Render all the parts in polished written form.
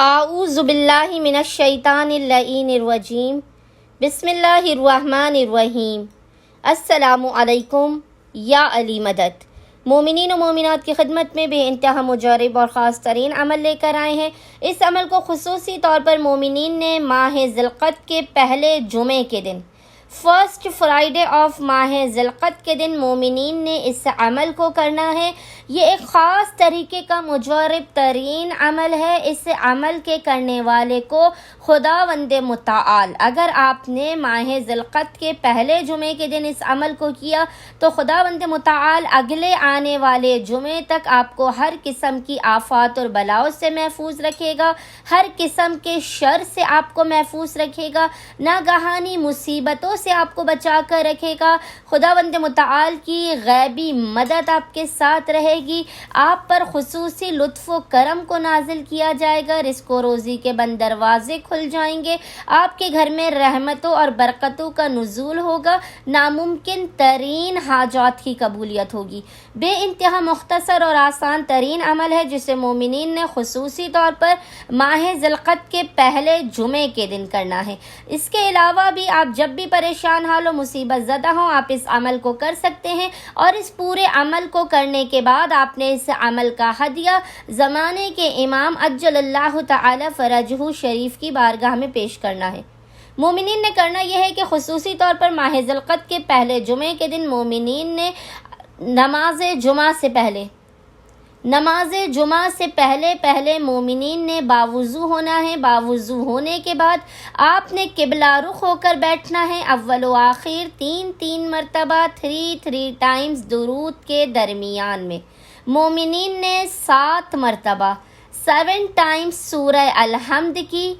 اعوذ باللہ من الشیطان اللعین الرجیم بسم اللہ الرحمن الرحیم۔ السلام علیکم یا علی مدد۔ مومنین و مومنات کی خدمت میں بے انتہا مجرب اور خاص ترین عمل لے کر آئے ہیں۔ اس عمل کو خصوصی طور پر مومنین نے ماہ ذی القعدہ کے پہلے جمعے کے دن، فرسٹ فرائیڈے آف ماہ ذی القعدہ کے دن مومنین نے اس عمل کو کرنا ہے۔ یہ ایک خاص طریقے کا مجرب ترین عمل ہے۔ اس عمل کے کرنے والے کو خداوند متعال، اگر آپ نے ماہ ذی القعدہ کے پہلے جمعے کے دن اس عمل کو کیا تو خداوند متعال اگلے آنے والے جمعے تک آپ کو ہر قسم کی آفات اور بلاؤں سے محفوظ رکھے گا، ہر قسم کے شر سے آپ کو محفوظ رکھے گا، ناگہانی مصیبتوں سے آپ کو بچا کر رکھے گا۔ خداوند متعال کی غیبی مدد آپ کے ساتھ رہے گی، آپ پر خصوصی لطف و کرم کو نازل کیا جائے گا، رزق و روزی کے بند دروازے کھل جائیں گے، آپ کے گھر میں رحمتوں اور برکتوں کا نزول ہوگا، ناممکن ترین حاجات کی قبولیت ہوگی۔ بے انتہا مختصر اور آسان ترین عمل ہے جسے مومنین نے خصوصی طور پر ماہ ذی القعدہ کے پہلے جمعے کے دن کرنا ہے۔ اس کے علاوہ بھی آپ جب بھی پریشان حال و مصیبت زدہ ہوں آپ اس عمل کو کر سکتے ہیں، اور اس پورے عمل کو کرنے کے بعد آپ نے اس عمل کا ہدیہ زمانے کے امام عجل اللہ تعالی فرجہ شریف کی بارگاہ میں پیش کرنا ہے۔ مومنین نے کرنا یہ ہے کہ خصوصی طور پر ماہ ذی القعدہ کے پہلے جمعے کے دن مومنین نے نماز جمعہ سے پہلے مومنین نے باوضو ہونا ہے۔ باوضو ہونے کے بعد آپ نے قبلہ رخ ہو کر بیٹھنا ہے۔ اول و آخر 3 مرتبہ 3 ٹائمز درود کے درمیان میں مومنین نے 7 مرتبہ 7 ٹائمز سورہ الحمد کی،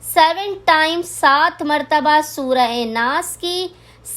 7 مرتبہ سورہ ناس کی،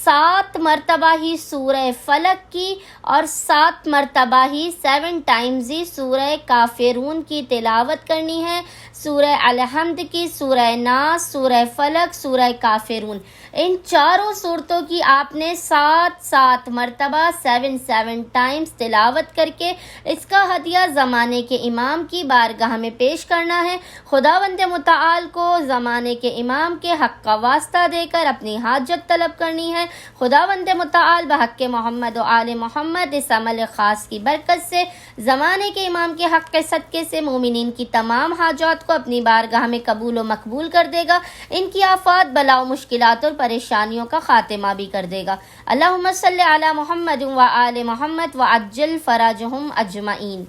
7 مرتبہ ہی سورہ فلق کی، اور 7 مرتبہ ہی 7 ٹائمز ہی سورہ کافرون کی تلاوت کرنی ہے۔ سورہ الحمد کی، سورہ ناس، سورہ فلق، سورہ کافرون، ان چاروں سورتوں کی آپ نے 7 مرتبہ 7 ٹائمز تلاوت کر کے اس کا ہدیہ زمانے کے امام کی بارگاہ میں پیش کرنا ہے۔ خداوند متعال کو زمانے کے امام کے حق کا واسطہ دے کر اپنی حاجت طلب کرنی ہے۔ خداوند متعال بحق محمد و آل محمد اس عمل خاص کی برکت سے زمانے کے امام کے حق کے صدقے سے مومنین کی تمام حاجات کو اپنی بارگاہ میں قبول و مقبول کر دے گا، ان کی آفات، بلا و مشکلات اور پریشانیوں کا خاتمہ بھی کر دے گا۔ اللہم صلی علی محمد و آل محمد وعجل فرجہم اجمعین۔